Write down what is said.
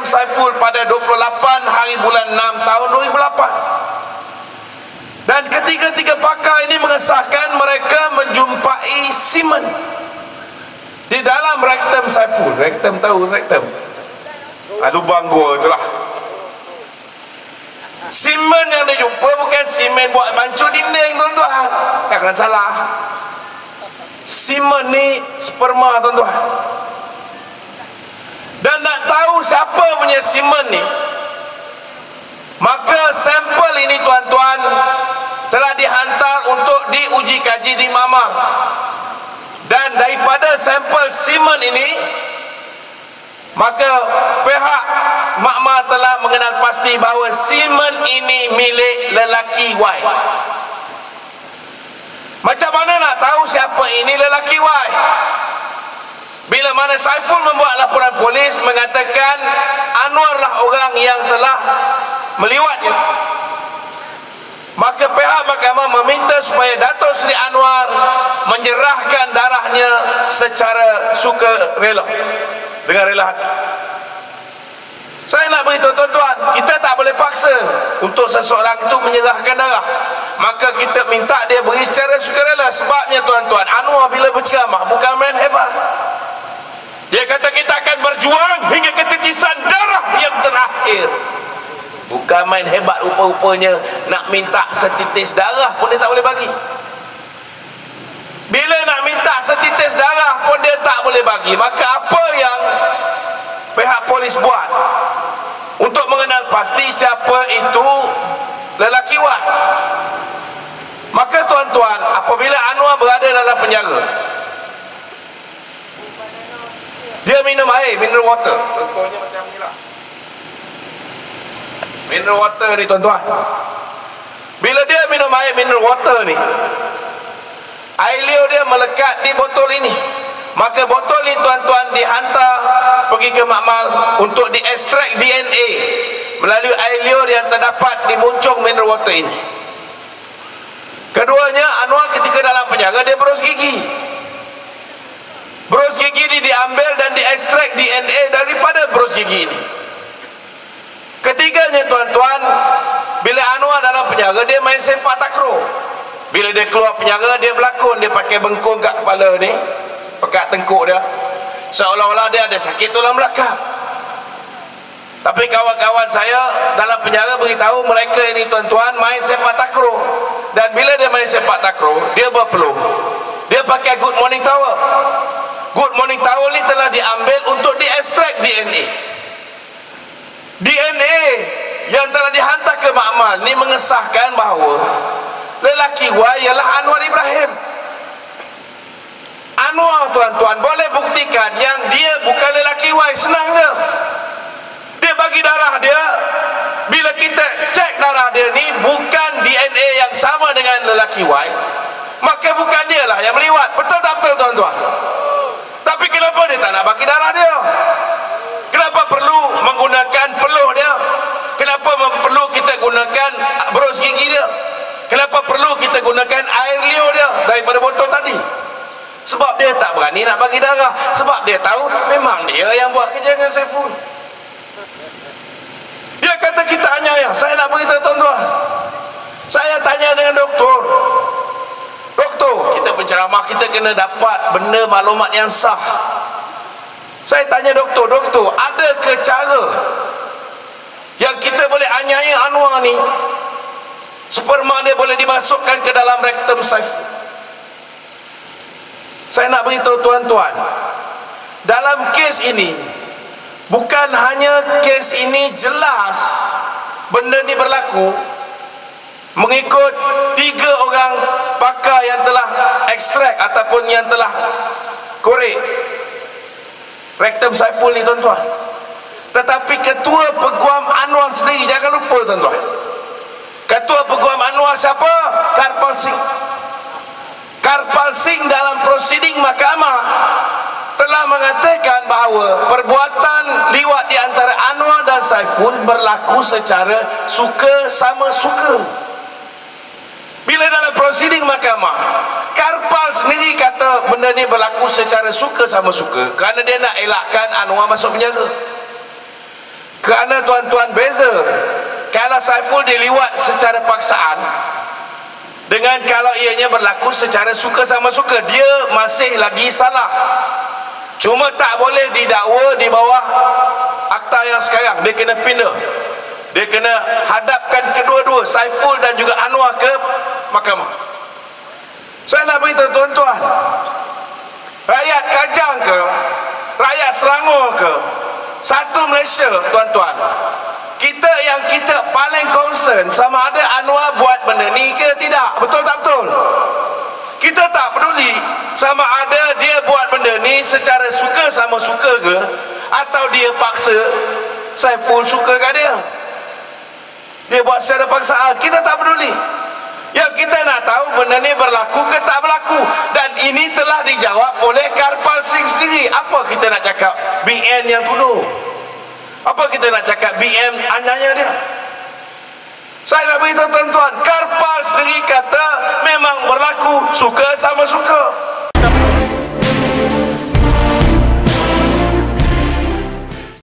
rektum Saiful pada 28 hari bulan 6 tahun 2008. Dan ketiga-tiga pakar ini mengesahkan mereka menjumpai semen di dalam rektum Saiful. Rektum, tahu rektum? Lubang gua itulah. Semen yang dia jumpa bukan semen buat bancuh dinding, tuan-tuan. Jangan salah. Semen ni sperma, tuan-tuan. Dan nak tahu siapa punya semen ni, maka sampel ini, tuan-tuan, telah dihantar untuk diuji kaji di Makmal. Dan daripada sampel semen ini, maka pihak Makmal telah mengenal pasti bahawa semen ini milik lelaki Y. Macam mana nak tahu siapa ini lelaki Y? Bila mana Saiful membuat laporan polis mengatakan Anwar lah orang yang telah meliwatnya, maka pihak mahkamah meminta supaya Datuk Seri Anwar menyerahkan darahnya secara sukarela, dengan rela hati. Saya nak beritahu tuan-tuan, kita tak boleh paksa untuk seseorang itu menyerahkan darah. Maka kita minta dia beri secara sukarela. Sebabnya tuan-tuan, Anwar bila berceramah bukan main hebat. Dia kata kita akan berjuang hingga ketitisan darah yang terakhir. Bukan main hebat rupa-rupanya. Nak minta setitis darah pun dia tak boleh bagi. Bila nak minta setitis darah pun dia tak boleh bagi. Maka apa yang pihak polis buat untuk mengenal pasti siapa itu lelaki Y? Maka tuan-tuan, apabila Anwar berada dalam penjara, dia minum air, mineral water. Contohnya macam ni lah, mineral water ni, tuan-tuan. Bila dia minum air mineral water ni, air liur dia melekat di botol ini. Maka botol ni, tuan-tuan, dihantar pergi ke Makmal untuk diekstrak DNA melalui air liur yang terdapat di buncung mineral water ini. Keduanya, Anwar ketika dalam penjara dia berus gigi. Berus gigi ini diambil dan diekstrak DNA daripada berus gigi ini. Ketiganya, tuan-tuan, bila Anwar dalam penjara dia main sepak takraw. Bila dia keluar penjara dia berlakon, dia pakai bengkung kat kepala ni, pekat tengkuk dia, seolah-olah dia ada sakit tulang belakang. Tapi kawan-kawan saya dalam penjara beritahu mereka ini, tuan-tuan, main sepak takraw. Dan bila dia main sepak takraw, dia berpeluh, dia pakai good morning towel. Good morning towel ni telah diambil untuk diekstrak DNA. DNA yang telah dihantar ke Makmal ni mengesahkan bahawa lelaki Y ialah Anwar Ibrahim. Anwar, tuan-tuan, boleh buktikan yang dia bukan lelaki Y. Senang je. Dia bagi darah dia. Bila kita cek darah dia ni bukan DNA yang sama dengan lelaki Y, maka bukan dia lah yang meliwat. Betul tak betul, tuan-tuan? Tapi kenapa dia tak nak bagi darah dia? Kenapa perlu menggunakan peluh dia? Kenapa perlu kita gunakan berus gigi dia? Kenapa perlu kita gunakan air liur dia daripada botol tadi? Sebab dia tak berani nak bagi darah. Sebab dia tahu memang dia yang buat kerja dengan Saiful. Dia kata kita anyaya. Saya nak beritahu tuan-tuan, saya tanya dengan doktor. Doktor, kita penceramah, kita kena dapat benda maklumat yang sah. Saya tanya doktor, doktor, adakah cara yang kita boleh anyaya Anwar ni, sperma dia boleh dimasukkan ke dalam rektum Saiful? Saya nak beritahu tuan-tuan, dalam kes ini, bukan hanya kes ini jelas benda ni berlaku mengikut 3 orang pakar yang telah ekstrak ataupun yang telah korek rektum Saiful ni, tuan-tuan. Tetapi ketua peguam Anwar sendiri, jangan lupa, tuan-tuan, ketua peguam Anwar siapa? Karpal Singh. Karpal Singh dalam prosiding mahkamah telah mengatakan bahawa perbuatan liwat di antara Anwar dan Saiful berlaku secara suka sama suka. Bila dalam prosiding mahkamah, Karpal sendiri kata benda ni berlaku secara suka sama suka kerana dia nak elakkan Anwar masuk penjara. Kerana tuan-tuan beza kalau Saiful diliwat secara paksaan dengan kalau ianya berlaku secara suka sama suka, dia masih lagi salah. Cuma tak boleh didakwa di bawah akta yang sekarang. Dia kena pindah, dia kena hadapkan kedua-dua, Saiful dan juga Anwar, ke mahkamah. Saya nak beritahu tuan-tuan, rakyat Kajang ke, rakyat Selangor ke, satu Malaysia, tuan-tuan, kita paling concern sama ada Anwar buat benda ni ke tidak. Betul tak betul? Kita tak peduli sama ada dia buat benda ni secara suka sama suka ke, atau dia paksa Saiful suka kat dia. Dia buat secara paksaan, kita tak peduli. Yang kita nak tahu benda ni berlaku ke tak berlaku. Dan ini telah dijawab oleh Karpal Singh sendiri. Apa kita nak cakap BN yang tuduh? Apa kita nak cakap BM ananya dia? Saya nak beritahu tuan-tuan, Karpal sendiri kata memang berlaku suka sama suka.